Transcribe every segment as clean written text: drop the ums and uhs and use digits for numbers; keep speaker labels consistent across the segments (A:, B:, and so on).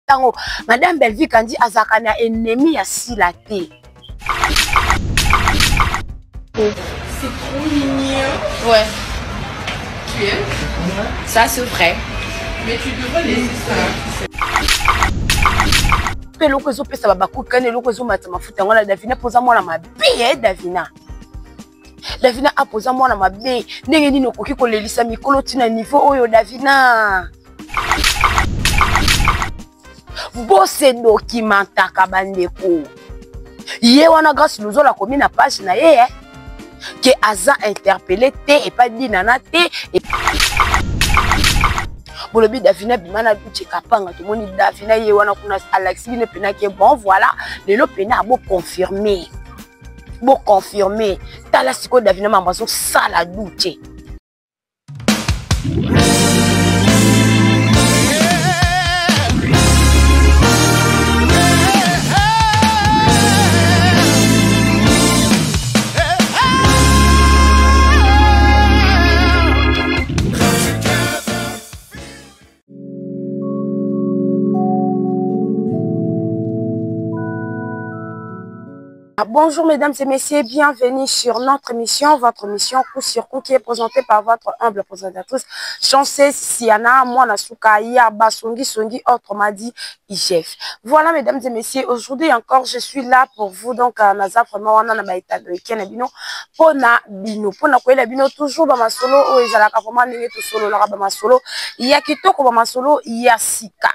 A: Tango, Madame Belleville quand dit Azakana ennemi à Silaté.
B: C'est trop mignon.
C: Ouais.
B: Tu aimes?
C: Ça, c'est vrai.
B: Mais tu devrais laisser ça.
A: Pelo ko zo pesa babaku kane lo ko zo mata mafuta ngona Davina poza mwana mabe Davina. Davina a poza mwana mabe ndenge nini okoki ko lelisa mikolo tina niveau oyo Davina. Bose documenta kabandeko. Ye wana grâce nous la commune na page na ye que aza interpellé te et pas dit nana te et Bolobi Davina bimana duche kapanga to moni Davina ye wana kuna Alexis ne pena ke bon voilà le pena bo confirmer tala siko Davina mambazo sala duche. Bonjour mesdames et messieurs, bienvenue sur notre émission, votre émission coup sur coup qui est présentée par votre humble présentatrice Chanceuse Siana Mwanasuka Yaba Songi autrement dit IGF. Voilà mesdames et messieurs, aujourd'hui encore je suis là pour vous donc naza vraiment wana na baita de Kenabino pona bino pona ko bino toujours ba masolo o ezalaka vraiment ndenge to solo la ba masolo ya kitoko ba masolo ya sika.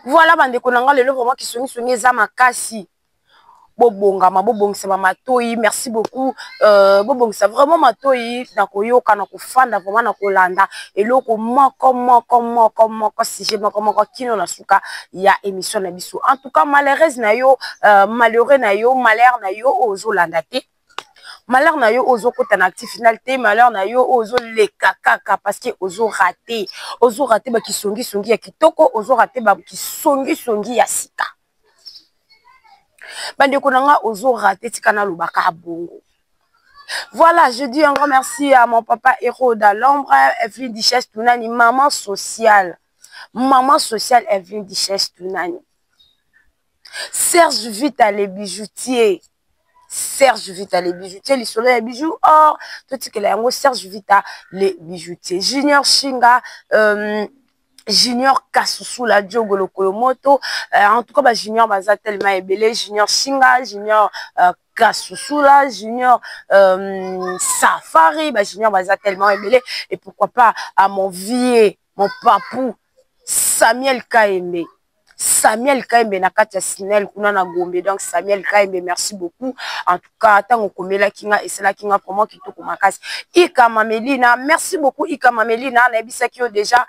A: Voilà bande konanga lelo vraiment qui songi za makasi. Bobongisa matoi, merci beaucoup. Bobongisa vraiment matoi, na koyoka na kufanda vraiment na kolanda. Et loko moko si j'ai moko kino na suka ya émission na biso. En tout cas malheureuse na yo, malheureux na yo, malheur na yo ozo landa te. Malheur na yo ozo kota na actif finalité, malheur na yo ozo le kaka parce que ozo raté ba kisongi ya kitoko, ozo raté ba kisongi ya sika. Voilà, je dis un grand merci à mon papa héros de l'ombre, Evelyne Duchesse Tounani, maman sociale, Evelyne Duchesse Tounani. Serge Vita les bijoutiers, les soleils les bijoux or, tout ce que là, Serge Vita les bijoutiers, Junior Shinga, Junior Kasusu la Diogolo Kolomoto, en tout cas bah, Junior baza tellement ébélé, Junior Shinga, Junior Kasusu la, Junior Safari, bah, Junior baza tellement ébélé, et pourquoi pas à mon vieux, mon papou Samuel Kaembe na katia Sinel kuna na Gombe, donc Samuel Kaembe, merci beaucoup. En tout cas, tant on commet la kinga et c'est la kinga pour moi qui tout makas. Ika Mamelina, merci beaucoup Ika Mamelina, na bisakio déjà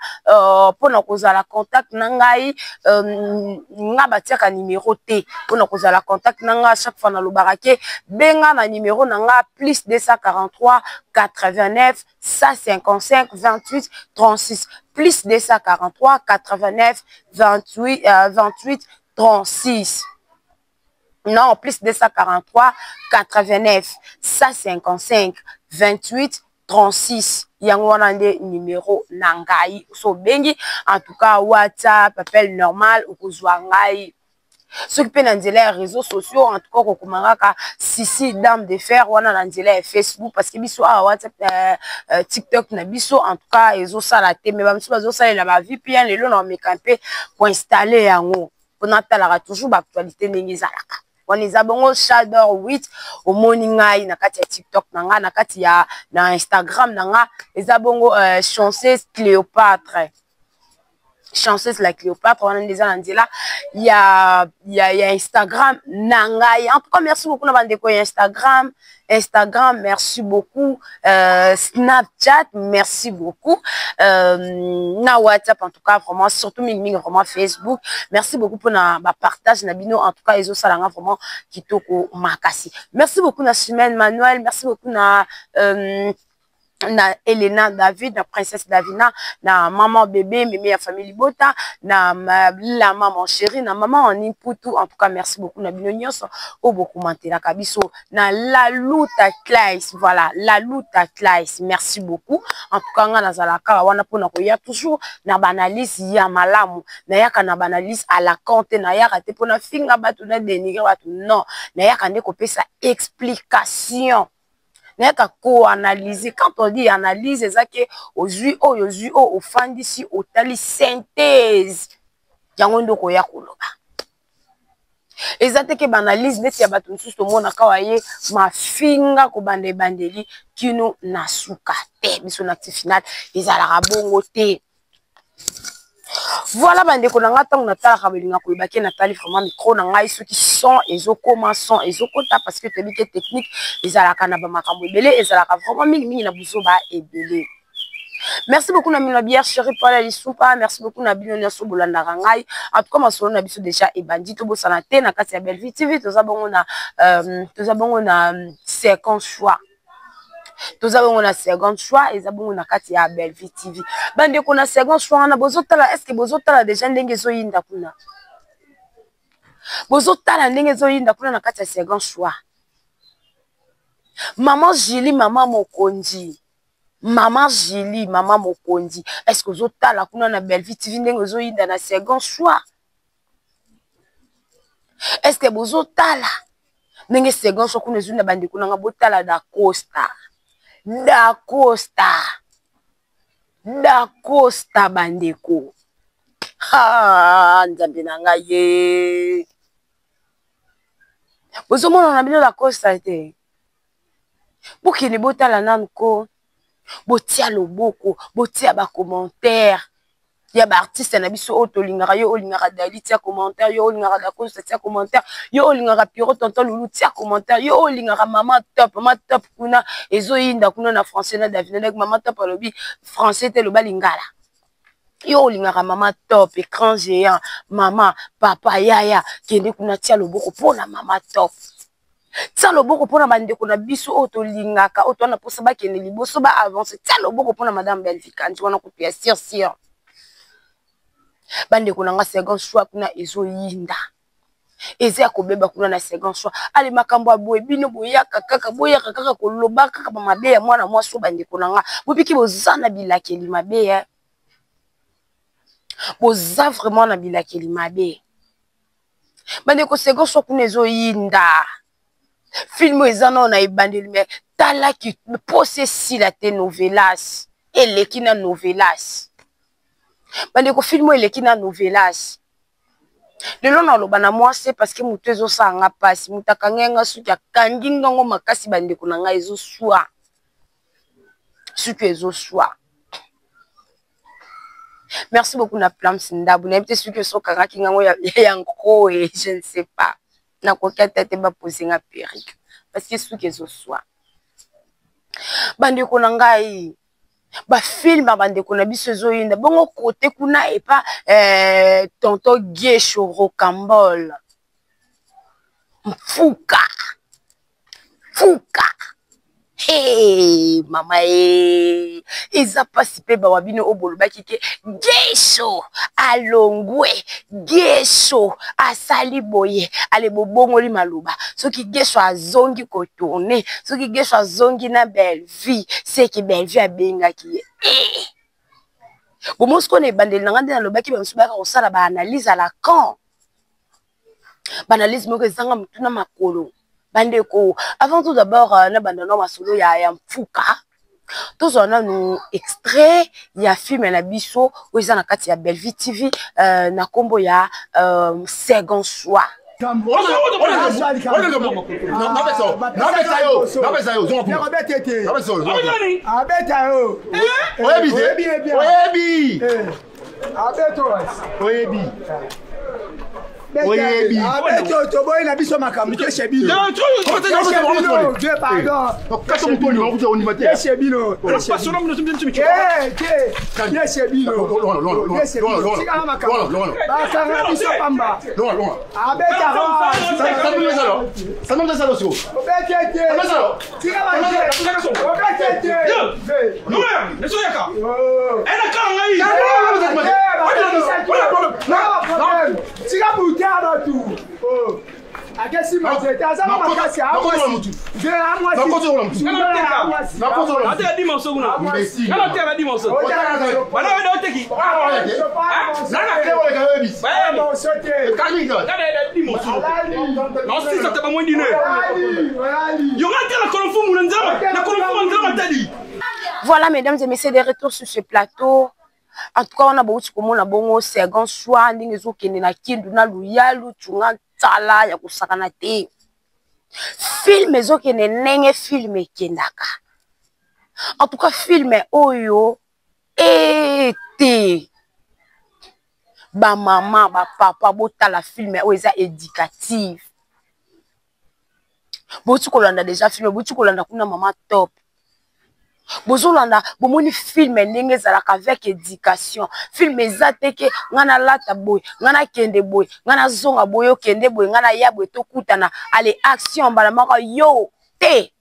A: pour na koza la contact nangai nga batia ka numéro T pour na koza la contact nanga chaque fois na lo barake benga na numéro nanga plus 243 89 155 28 36 plus 243 89 28 36. Non, plus 243 89 155 28 36. Yangwana de numéro nangai so bengi. En tout cas, WhatsApp, appel normal ou kozwangai. Ceux qui peuvent dans les réseaux sociaux, en tout cas, kokumanga Sisi Dame de Fer, wana dans les Facebook, parce que biso WhatsApp, TikTok na biso, en tout cas, ils ont ça la télé, mais même si ils ont ça la vie, puis les lots me campé pour installer yango. Pour n'attendre toujours l'actualité n'engizalaka. On les a bon Shadow 8 au morning ngai na kati ya TikTok nanga na kati ya na Instagram nanga les abongo Chanceuse Cléopâtre. Chanceuse la Cléopâtre, on a déjà dit là, il y a Instagram, Nangai. En tout cas, merci beaucoup, Instagram, merci beaucoup, Snapchat, merci beaucoup, na WhatsApp, en tout cas, vraiment, surtout, vraiment, Facebook, merci beaucoup pour na partage, Nabino, en tout cas, ils ont ça, vraiment, Kitoko Makasi. Merci beaucoup, na Chimène Manuel, merci beaucoup, na, na Elena David, na princesse Davina, na maman bébé, mémé ya famille Bota, na la maman chérie, na maman en Imputu. En tout cas, merci beaucoup na bino nyonso o beaucoup mantela kabiso na la luta Claes. Voilà, la luta Claes. Merci beaucoup. En tout cas, nga nazalaka wana pona ko ya toujours na banalise ya malamu, na yaka na banalise à la compte, na yaka te pona finga batu na dénigrer batu. Non, na yaka ndeko pesa explication. Co-analyser. Quand on dit analyse, c'est que aux au fan d'ici au tali synthèse. Yangondo koya koloba. Ezate ke banalise neti ya batu nsusu to mona kawaye ma finga ko bande bandeli kino nasuka te biso na final ezala bongo te. Voilà bande ko nga tango na tala kabelinga ko ibaki na tali vraiment micro na ngai soki son ezokoma son ezokota parce que tebike technique ezalaka na ba makambo ebele ezalaka vraiment mingi na buso ba ebele. Merci beaucoup na mina bière chérie Paula Lisupa, merci beaucoup na bino nyaso bolanda ngai. En tout cas masolo na biso déjà ebandi to bosana te na kati ya Belle TV toza bongo na second choix. Tous avons un second choix et nous na kati ya Belle TV. Bande ko na second choix na bozotala, est-ce que bozotala déjà ndenge zo yinda kuna? Bozotala ndenge zo yinda kuna na kati ya second choix. Maman Julie, maman Mokonzi. Maman Julie, maman Mokonzi. Est-ce que bozotala kuna na Belle TV ndenge zo yinda na second choix? Est-ce que bozotala ndenge second choix kuna zo na bande kuna nga botala da Costa. Da Costa bandeko. Ha, nzambe na ngai ye. Bozomona na bino da Costa te. Bokini botala nanko. Botia loboko, botia ba commentaire. Ya ba artiste na biso otolingaka yo olingaka Dali tia commentaire, yo olingaka da Costa tia commentaire, yo olingaka Piro tonton Loulou tia commentaire, yo olingaka maman top kuna ezo yinda kuna na français na David nek maman top alobi français te lo balingala. Yo olingaka maman top écran géant, maman papa yaya kende kuna tia loboko pona maman top. Tia loboko pona bandeko na biso otolingaka otona posa ba kende liboso ba avancer, tia loboko pona madame Belvikandi wana kopia sûr. Bande kuna nga second choix kuna ezo yinda. Eze akobeba kuna na second choix. Ale makambo aboye bino boyaka kaka koloba kaka ba mabe ya mwana mwaso bande kuna nga. Bopiki bozana bilakeli mabe ya. Boza vraiment na bilakeli mabe. Bande ko second choix kuna ezo yinda. Film ezana na ibandeli me tala ki pose si la te novelas. Ele kina novelas. Bande ko filmo eleki na novelas. Lelo na loba na moi c'est parce que mutu ezo sanga pasi mutaka ngenga suki akangi ngongo makasi bande ko na nga ezo swa. Suki ezo swa. Merci beaucoup na Plam Sindabu. Na peut-être suki so kanga kingango ya nko et je ne sais pas. Na ko tete ba poser nga perruque parce que suki ezo swa. Bande ko na ngai ba film bande kuna biso zo yinda bongo kote kuna et pas tonton Gesho Rocambole Fuka hey mama eza pasi pe ba wabino obolo bakike Gesho alongwe Gesho asali boye ale bobongoli maluba soki Gesho azongi ko tourner soki Gesho azongi na Belle Vie c'est que Belle Vie abenga ki bon mosko ne bandeli nanga ndena lobaki ba msubaka osala ba analyse à la camp ba analyse moko ezanga mutuna makolo bandeko avant tout d'abord na bandana masolo ya mfuka tous on a nous extrait ya film na biso oza na kati ya Belle Vie TV na kombo ya second choix.
D: Oyebi. To boy na biso makambo ke shebino. Dieu pardon.
E: Kaso mutoni makuta onimate.
D: Ke shebino.
E: Paso no mno tumtumiki.
D: Ke shebino. Ke shebino. Sika makambo. Ba sanga biso pamba.
E: Non.
D: Abeta ro.
E: Ça nous ça là.
D: Obetete. Sika makambo. Obetete.
A: Voilà, mesdames et messieurs, des retours sur ce plateau. En tout cas, on a beaucoup de bongo second choix, n'ingezo kenena kindu na luyalu tunga tala ya kusakana te. Film ezo kenenenge film kendaka. En tout cas, film oyo été ba maman ba papa bota la film oyo eza éducative. Botu kolanda déjà film, botu kolanda kuna maman top. Bozolanda bomoni film ndenge ezalaka avec éducation. Film ezateke ngana lata boy, ngana kende boy, ngana zonga boyo kende boy, ngana ya boy to kutana ale action bala maka yo te.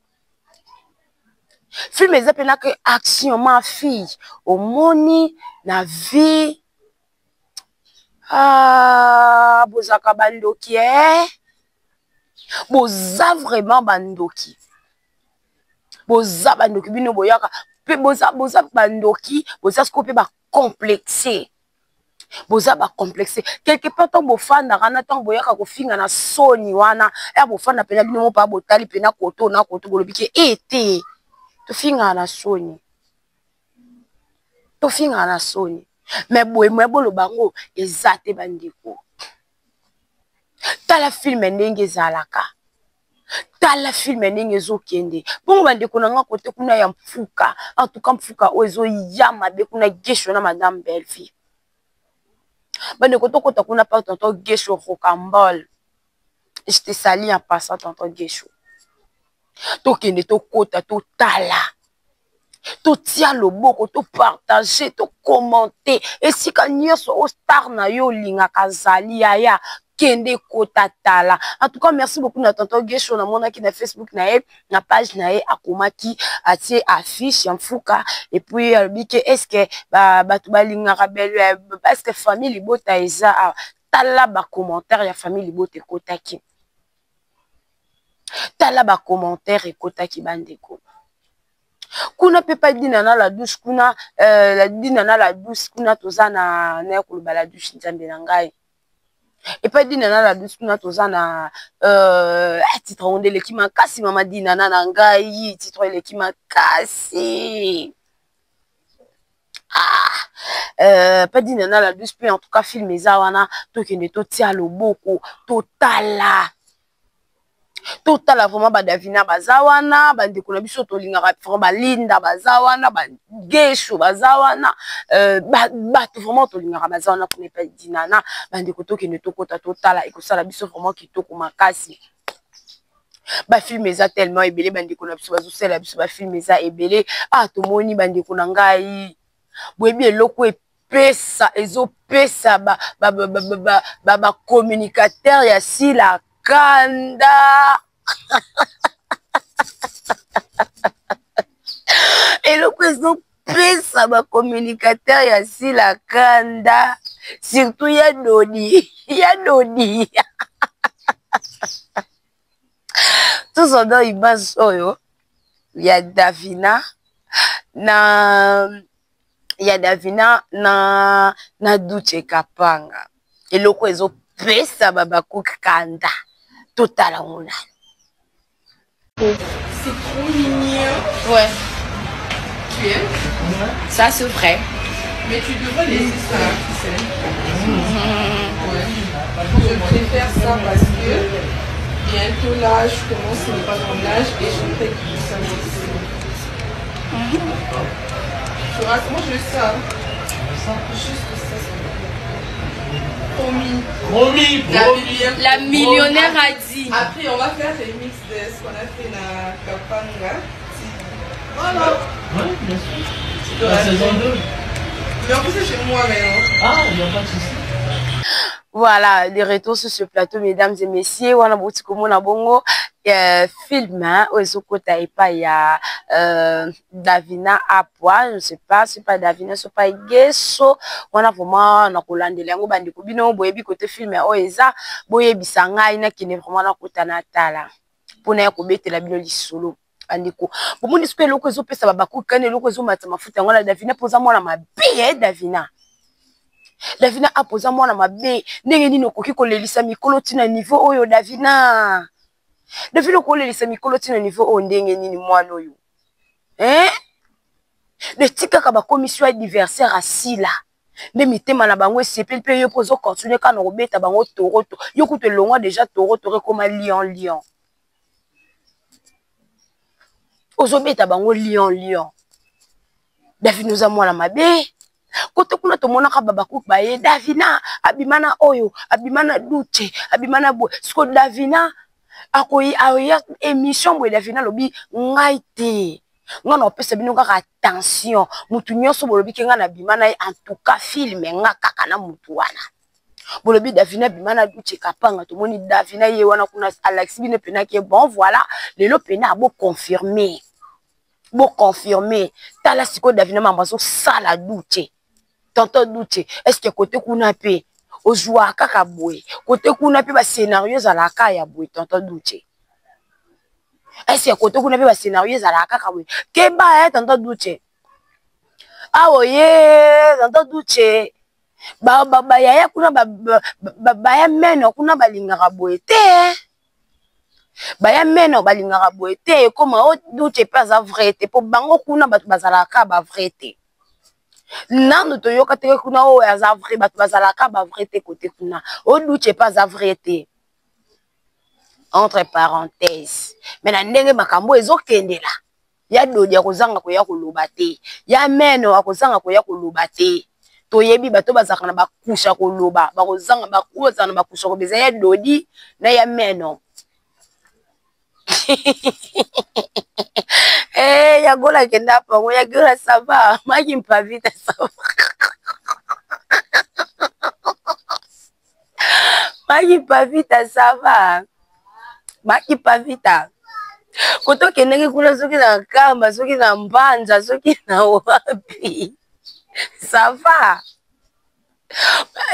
A: Film ezapena que action ma fille omoni na vie bozaka bandoki boza vraiment bandoki. Boza bandoki bino boyaka pe boza bandoki boza scope ba complexé boza ba complexé quelque part ton bofanda kana ton boyaka ko finga na soni wana ya bofanda pena bino mo pa botali pena koto na koto bolobiki ete to finga na soni mais boy mo bolo bango ezate bandiko tala film ndenge zalaka. Tala film ndenge ezokende bongo bandeko nanga kote kuna ya mfuka en tout cas mfuka ozo yama be kuna gesho na madame Belleville bandeko to kota kuna pa tonton gesho Rocambole. Je te salue en passant tonton gesho to kende to kota to tala to tia loboko to partager to commenter et si ka nyoso o star na yo linga kazali ya kende kota tala. En tout cas, merci beaucoup na tonton Gesho na mona ki na Facebook na e, na page na e akomaki atie affiche ya mfuka et puis albike est-ce que batu balinga rabelu est-ce que famille libota eza tala ba commentaire ya famille libota kotaki. Tala ba commentaire ekotaki bandeko. Kuna pepa dina na la douche kuna la dina na la douche kuna tozana na kuluba la douche nzambe na ngai. Et pas dit nana la douce kuna tozana titre onde le ki makasi mama di nana na ngai titre le ki makasi pas dit nana la douce en tout cas film eza wana to kende to tia loboko totala vraiment badavina bazawana bandeko na biso tolingaka vraiment balinda bazawana bagesho bazawana bato vraiment tolingaka bazawana pour ne pas dinana bandeko tokende tokota totala ekosala biso vraiment kitoko makasi bafilme eza tellement ebele bandeko na biso bazosala biso bafilme eza ebele tomoni bandeko na ngai boyebi eloko epesa ezopesa ba communicateur ya sila kanda eloko ezopesa ba communicateur ya sila kanda surtout ya dodi tous on a image oyo ya Davina na Duche Kapanga eloko ezopesa babaku kanda total on a.
B: C'est trop mignon.
C: Ouais,
B: Tu aimes?
C: ça c'est vrai.
B: Mais tu devrais laisser ça, tu sais. Ouais. Je préfère ça parce que bientôt là, je commence le patronage et je voudrais que ça me Tu vois, moi je veux ça. Juste ça. Promis.
C: La millionnaire a dit.
B: Après, on va faire un remix de ce qu'on a fait dans Kapanga. Voilà.
F: Oui, bien sûr.
B: Tu
F: La saison 2.
B: Mais en plus, c'est chez moi maintenant.
F: Ah, il n'y a pas de souci.
A: Voilà, des retours sur ce plateau, mesdames et messieurs. Wana bouti komo na bongo film hein ezokota epa ya Davina Apwa, je sais pas c'est pas Davina c'est pas Gesso wana vraiment na kolandela yango bandiko bino boyebi côté film o eza boyebisa ngai na kine vraiment na kotana tala pona ya kobetela bino lisolo andiko bomoni siko eloko ezopesa babaku kane eloko ezomata mafuta yango na Davina poza mwana mabe Davina apoza mwana mabe ndenge nini okoki kolelisa mikolo tina niveau oyo Davina kolelisa mikolo tina niveau oyo ndenge nini mwana oyo de tikaka ba commission anniversaire asila nde mitema na bango sepel pe yo pozo continuer kana kobeta bango toroto yo kutu elongwa déjà toroto rekoma lion ozobeta bango lion Davina oza mwana mabe kote kuna tomonaka babaku baye Davina abimana oyo abimana dute abimana bo siko Davina akoyi aya émission boye Davina lobi ngai te ngana opesa bino kaka attention mutu nyonso bolobi kenga na bimana en tout cas film nga kaka na mutu wana bolobi Davina bimana dute kapanga tomoni Davina ye wana kuna Alex bino pena ke bon voilà lelo pena bo confirmer tala siko Davina mambazo sala dute tonton dute est-ce que côté kuna pe ozwa kaka boye côté kuna pe ba scénario za la ka ya boye tonton dute est-ce que côté kuna pe ba scénario za la kaka boye ke ba tonton dute awoye tonton dute ba ya kuna ba ya meno kuna balingaka boye te baya meno balingaka boye te comme o dute pas za vrai te po bango kuna batu bazalaka ba vrai te nando toyoka te kuna o ya za vrai batu bazalaka ba vrai te côté kuna o dute pas za vrai te entre parenthèses mais na ndenge makambo ezokendela ya dodi ya kozanga koya koloba te ya meno akozanga koya koloba te toyebi bato bazaka na bakusha koloba bakozanga bakuza na bakusha kobeza ya dodi na ya meno ya gola kenda pango ya gola ça va maki mpa vite ça va maki mpa vite ça va maki mpa vite koto kendenge kuna soki na kamba soki na mbanza soki na wapi ça va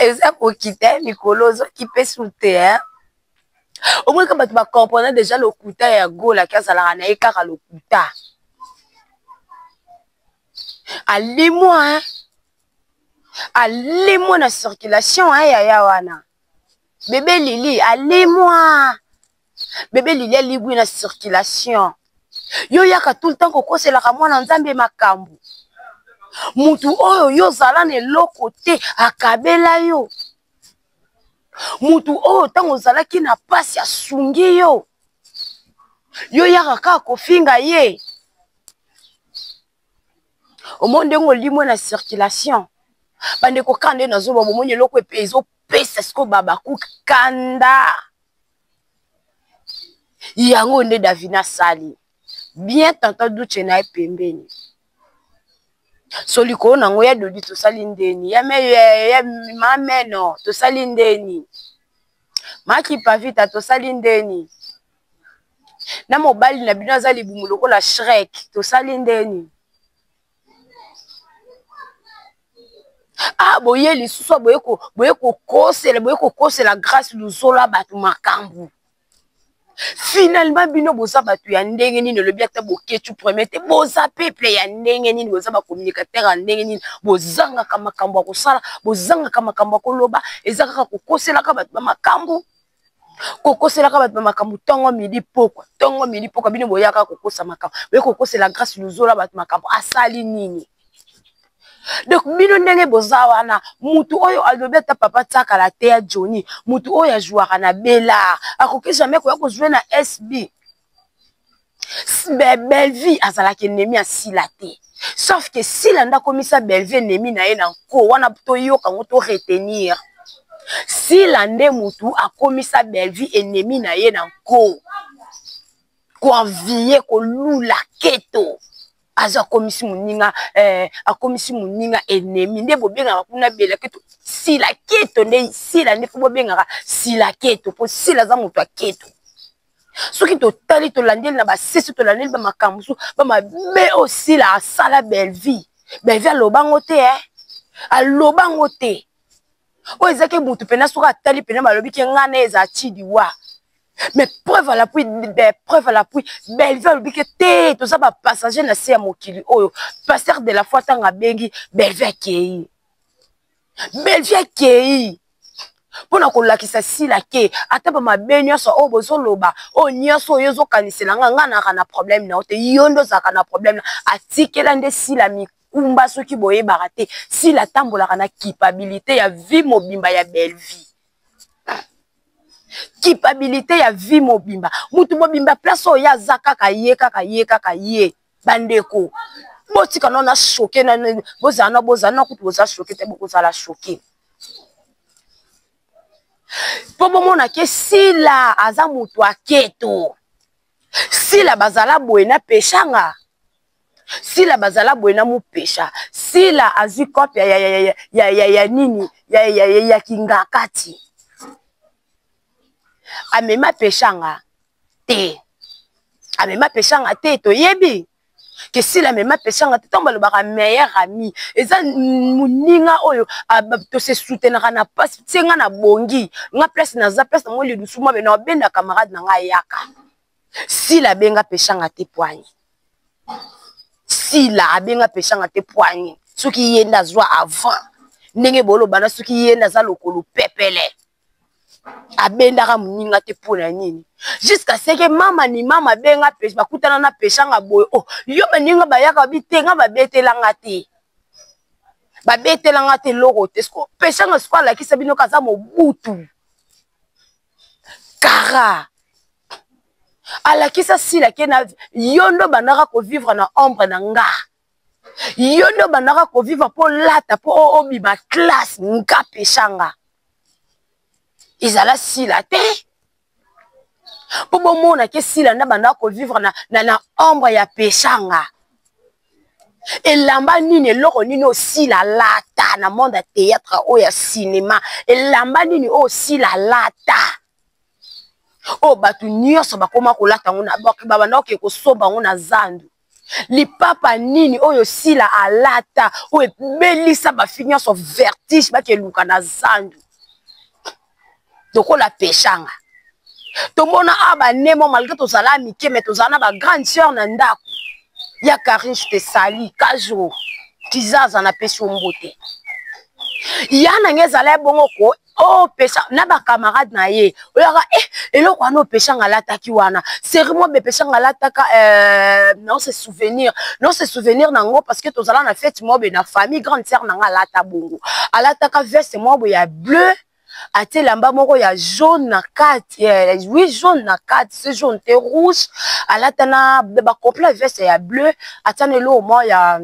A: eza kokita mikolo soki pe soute hein au moins quand tu vas comprendre déjà le kuta ya gola qui azalaka na ekaka le kuta allez-moi na circulation hein ya wana bébé Lili allez-moi bébé Lili libwi na circulation yo yaka tout le temps kokosela ka mwana nzambe makambo mutu oyo yo zala ne lokote akabela yo mutu oyo tango ozalaki na pasi asungi yo yaka kaka kofinga ye omonde ngolimo na circulation bande ko kande na zoba bomoni eloko epe ezopesa siko babaku kanda yango nde Davina sali bien tonton dute na pembeni soliko nango ya dodi tosali ndeni ya mameno tosali ndeni maki pavita tosali ndeni na mobali na bino azali bumu lokola Shrek tosali ndeni boye lisusu boye kokosela grâce luzola batu makambu finalement bino boza batu ya ndenge nini lobi ata boketu premier te boza peuple ya ndenge nini boza ba communicateur ya ndenge nini bozanga ka makambo akosala bozanga ka makambo akoloba eza kaka kokosela ka batu makambu kokosela ka batu makambu tongo midi pokwa bino boyaka kokosa makambo boye kokosela grâce luzola batu makambo asali nini. Donc bino ndenge boza wana mutu oyo alobi ata papa tsaka la te ya Johnny mutu oyo ajouaka na Bella akoki jamais koya ko jouer na SB belle vie azalaki ennemi asila te sauf que sila nda komisa belle vie ennemi na ye na nko wana to yoka ngo to retenir sila nde mutu akomisa belle vie ennemi na ye na nko ko envier ko lula keto aza komisi muninga akomisi muninga ennemi nde bobenga kuna Bella keto sila keto nde sila nde fo bobenga sila keto po sila za mutu aketo soki totali tolandeli na basesi tolandeli bamakambo so bamabe aussi la asala belle vie alobango te alobango te oyo ezaki mutu pena soki atali pena balobi ke nga na eza atidiwa mais preuve à l'appui belle vie alobi ke te toza bapassager na se ya mokili oyo pasteur de la foi ntango abengi belle vie akei mpona kolakisa sila ke ata bamabe nyonso oyo bozoloba oyo nyonso oyo ozokanisela nga naka na problème na yo te yo nde ozalaka na problème atikela nde sila mikumba soki boyebaka te sila atambolaka na culpabilité ya vie mobimba ya belle vie culpabilité ya vie mobimba mutu mobimba place oyo aza kaka ye bandeko botika no na choqué bozala kutu boza choqué te bokozala choqué po bomona ke sila aza mutu aketo sila bazala boye na peshanga sila bazala boye na mupesha sila azwi kope ya nini ya kingakati amema peshanga te toyebi ke sila amema peshanga te ntango balobaka meilleur ami eza moninga oyo tose soutenaka na pasi tie nga na bongi nga place naza place na moi lidusu mwa bena obenda camarade na nga yaka sila abenga peshanga te poigne sila abenga peshanga te poigne soki ye nda zwa avant ndenge bolobana soki ye nda za lokolo pepele abendaka moninga te mpona nini jusqu'à ce que mama benga pesha bakutana na peshanga boye oh yo baninga bayaka bitenga babetelanga te loko te sko peshanga sko alakisa bino kaza mobutu kara alakisa sila ke na yo ndo bandaka kovivre na ombre na nga yo ndo bandaka kovivre po lata po obima classe nga peshanga izala sila te po bomona ke sila nda banda ko vivre na ombre ya peshanga elamba nini eloko nini osila lata na monde ya théâtre o ya cinéma elamba nini osila lata o batu nyonso bakoma kolata ngo na babanda ke kosomba ngo na zandu lipapa nini oyo sila alata o ebelisa bafi nyonso vertige bakeluka na zandu tokola peshanga tomona aba nemo malgré tozala mike mais tozala na ba grande sœur na ndako ya Karine te sali kajo kizaza na pesi mbote yana ngezala bongo ko o pesha na ba camarade na ye oyaka eloko wana peshanga lataki wana sérieusement be peshanga lataka non se souvenir nango parce que tozala na fête mobe na famille grande sœur nanga lata bongo alataka veste mobe ya bleu atie lamba moko ya jaune na kati oui jaune na kati c'est jaune te rouge alatana ba complet veste ya bleu atane lo mo ya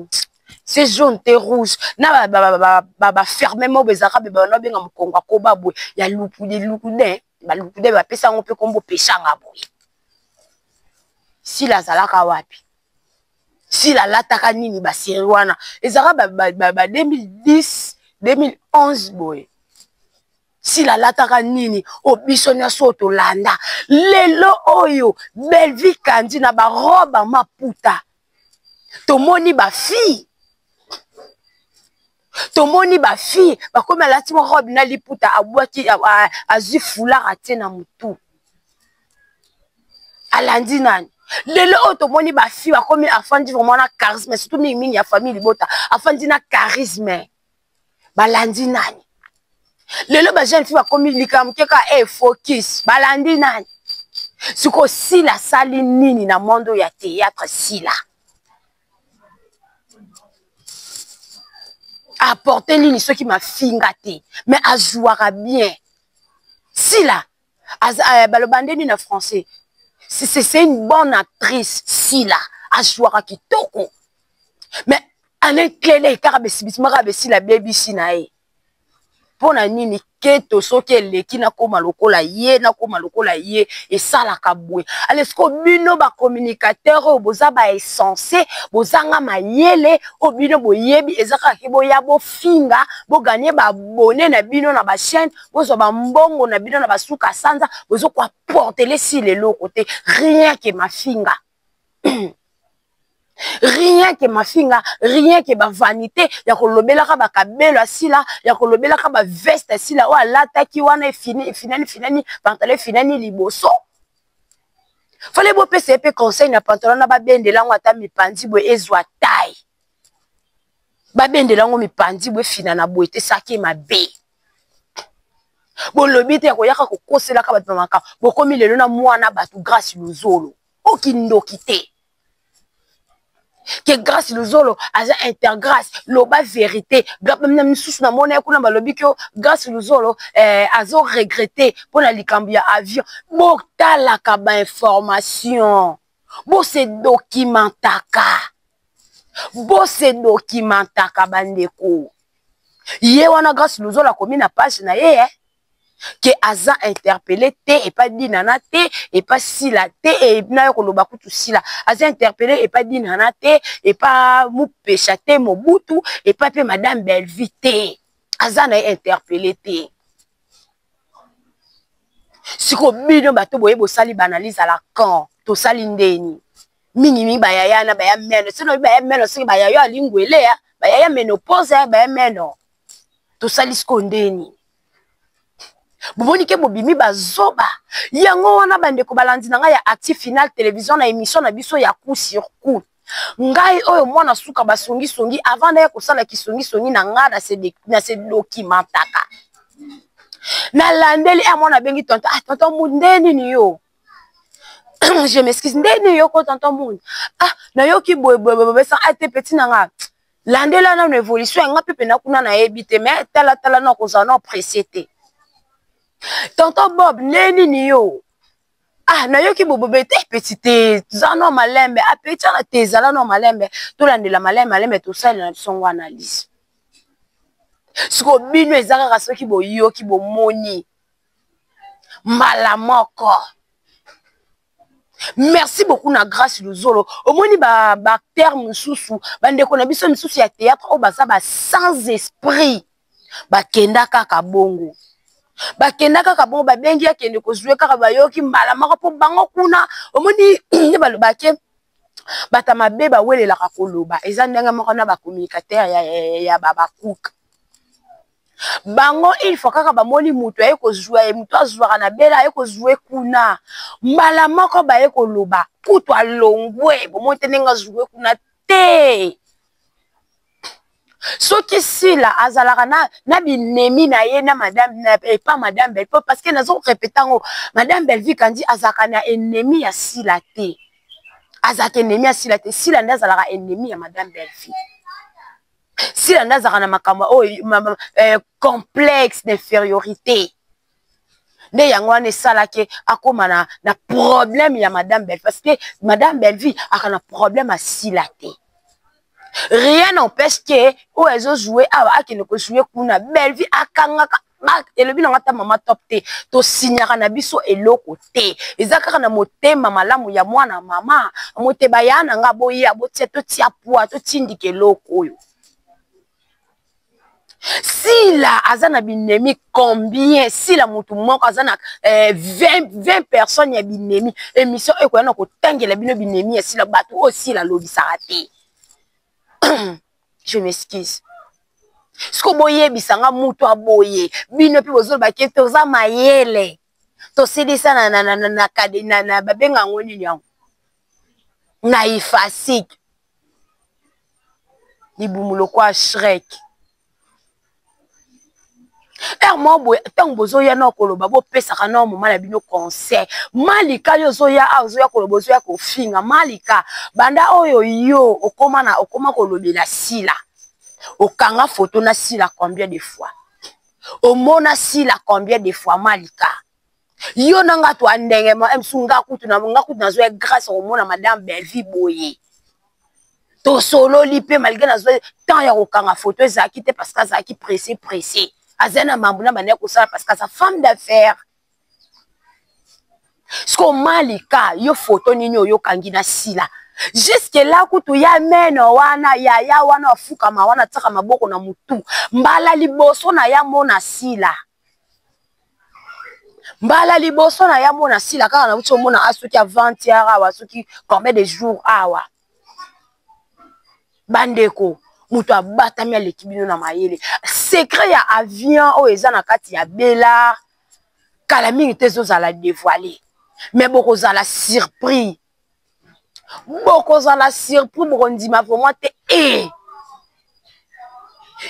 A: c'est jaune te rouge na ba fermer mo bezaka be ba no benga mkongo ko babwe ya lukude ba pesa ngo pe kombo peshanga boye si la zalaka wapi si la lataka nini ba série wana ezaka ba 2010 2011 boye si la lataka nini obiso nyaso tolanda lelo oyo belle vie kandi na ba robe maputa tomoni ba fille bakomi alati mo robe na liputa abwaki azwi foulard atie na mutu alandi nani lelo oyo tomoni ba fille bakomi afandi vraiment na charisme surtout mingi ya famille libota afandi na charisme balandi nani lelo ba jeune fille bakomi likamkeka focus balandi nani siko sila sali nini na mondo ya théâtre sila apporter nini soki mafinga te mais azouara bien sila balobande ni na français c'est une bonne actrice sila azouara kitoko mais ane klele kaka besibisima ka besila baby sinae pona nini keto soki eleki na koma lokola ye et ça la kabwe allez ce que bino ba communicateur boza ba essentiel bozanga mayele o bino boyebi ezaka ki boya bo finga bo gagner ba abonné na bino na ba chaîne bozo ba mbongo na bino na ba suka sanza bozo ko porter les si les côté rien que ma finga rien que ma finga, rien que ma vanité, ya kolobela ka ba kabelo asila, ya kolobela ka ba veste asila, wa lata ki wana finani, pantalon finani liboso. Fallait bo pese pe conseil na pantalon na ba bende la ngata mi pandi bo ezwa taille. Ba bende la ngo mi pandi bo finana bo ete saki ma be. Bo lobite ya koyaka ko kosela ka ba mamaka, bo komi lelo na mwana batu grâce luzolo. Okindo kité. Que grâce le zolo aza intergrâce loba vérité même sous na mona kuna balobi que grâce le zolo azo regretter pour la likambia avion bo tala ka ba information bo se documentaka bandeko ye wana grâce le zolo komi na page na ye que aza interpellé te et pas dit nana te et pas si la te et na ko loba kutu si la aza interpellé et pas dit nana te et pas mu péchaté mobutu et pas pe madame Belvité aza na interpellé te siko bino bato boye bo sali banalise à la camp to sali ndeni mingi bayaya na baya meno sino baya meno siko bayaya alingwele ya bayaya menopause ya baya meno to sali siko ndeni Boboni ke bobimi bazoba yango wana bandeko balandi na nga ya actif final télévision na émission na biso ya coup sur coup ngai oyo mwana suka basongi songi avant d'ailleurs ko sala ki songi na nga na se documentaka na landeli a mwana bengi tonton mundeni ni yo je m'excuse ndeni yo ko tonton mund na yo ki boy ça a été petit na nga landela na évolution nga pepe na kuna na ebité mais tala na ko za na précédé Tonton Bob, neni ni yo. Na yo ki bobobe te petite, zano malembe, petit na te zala no malembe, to la ndela malembe to sala na songo analyse. Siko bino ezaka kaso ki bo yo ki bo moni. Malamoko. Merci beaucoup na grâce luzolo. Omoni ba terme susu, bande ko na biso misusu ya théâtre o baza ba sans esprit. Ba kenda kaka bongo. Bakenda kaka bongo babengi akende ko jouer kaka bayoki mbala mako po bango kuna omoni ne balobake bata mabe ba welela ka koloba eza ndanga moko na ba communicateur ya baba cook bango il faut kaka ba moni mutu ay ko jouer mutu azwaka na bela ay ko jouer kuna mbala mako ba ye ko loba kutu alongwe bo monte nenga jouer kuna te soki sila azalaka na binemi na ye na madame et pas madame Belle parce que nazo répétango madame Belvi kandi azaka na ennemi ya sila te azaka ennemi ya sila te sila ndazalaka ennemi ya madame Belvi sila ndazaka na makambo complexe d'infériorité nde yango wana esalaki akoma na problème ya madame Belvi parce que madame Belvi aka na problème ya sila te. Rien n'empêche que ou ezo jouer akene ko jouer kuna Belvi akangaka elobi na ngata mama top te to signaka na biso eloko te ezaka na motema malamu ya mwana mama moteba yana nga boya botie to tia poa to tindike eloko oyo sila azana binemi combien sila mutu moko azana 20 personnes ya binemi émission ekoyana ko tangela bino binemi ya sila batu o sila lobisaka te. Je m'excuse. Ce que boye bisanga mutu aboye bino pi bozolo bakete oza mayele to sedisa na kadena na babenga ngoni nyango na ifasik libumulo kwa Shrek mo tant bozo ya na koloba bo pesa kana mo mala bino conseil malika yo zo ya koloba zo ya ko finga malika banda oyo yo okoma kolobela sila okanga photo na sila combien de fois omona sila combien de fois malika yo nanga to andenge ma emsunga kutu na zo grâce omona madame Belvi boye to solo lipe malgré na zo tant ya okanga photo ezaki te parce que azaki pressé Azena mambuna bane ko sala parce que sa femme d'affaires. Ce qu'on malika yo photo nini yo kangi na sila. Jusque là kutu ya meno wana ya wana fuka ma wana tsaka maboko na mutu. Mbala liboso na ya mona sila. Mbala liboso na ya mona sila kaka na buto mona asuki avant-hier awa asuki combien de jours awa. Bandeko mutu abatami alekibino na mayele. Secret ya avion o eza na kati ya bela kala mingi tezo za la dévoiler. Mais beaucoup za la surpris. Beaucoup za la surpris bokondima vraiment te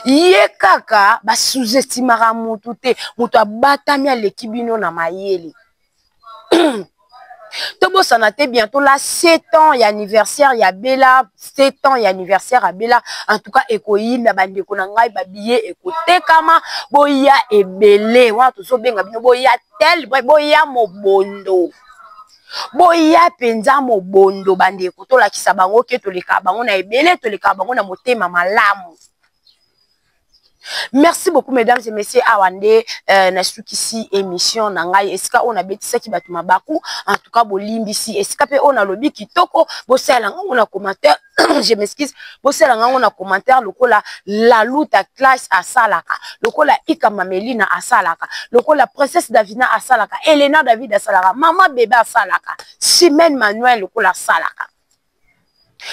A: ye kaka ba sous-estimera mutu te mutu abatami alekibino na mayele. Tobo sanate bientôt là 7 ans y anniversaire ya Bella 7 ans y anniversaire à Bella en tout cas ekoyinda bandeko na ngai ba billet ekotekama boya ebele wa to so benga bino boya tel boya mobondo boya penza mobondo bandeko to la kisa bango ke to leka bango na ebele to leka bango na motema malamu. Merci beaucoup mesdames et messieurs awande nasukisi émission na ngai esika on a betisa ki batuma baku en tout cas bolimbisi esika pe on a lobi kitoko bosala on a commentaire je m'excuse bosala on a commentaire lokola la luta classe à salaka lokola Ika Mamelina à salaka lokola princesse Davina à salaka Elena David à salaka maman bébé à salaka Chimène Manuel lokola salaka.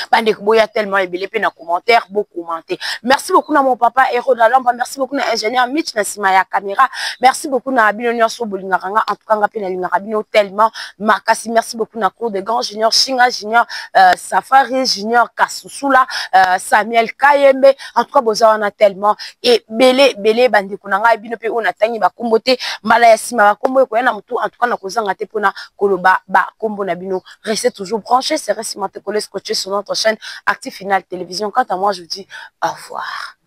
A: Bande boya tellement ebele pe na commentaire beau commenter. Merci beaucoup na mon papa héros de la lampe, merci beaucoup na ingénieur Mitch na sima ya caméra. Merci beaucoup na bino nyonso bolinganga en tout cas ngape na lingaka bino tellement makasi. Merci beaucoup na cour de grand junior Shinga junior Safari junior Kasusula Samuel Kayembe en tout cas bozawana tellement et belé bande kunanga bino pe on atangi ba kombote mala ya sima ba kombo ko na mutu en tout cas na kozanga te pona koloba ba kombo na bino. Restez toujours branchés, c'est récimate coller scotché sur notre chaîne Active Finale Télévision. Quant à moi, je vous dis au revoir.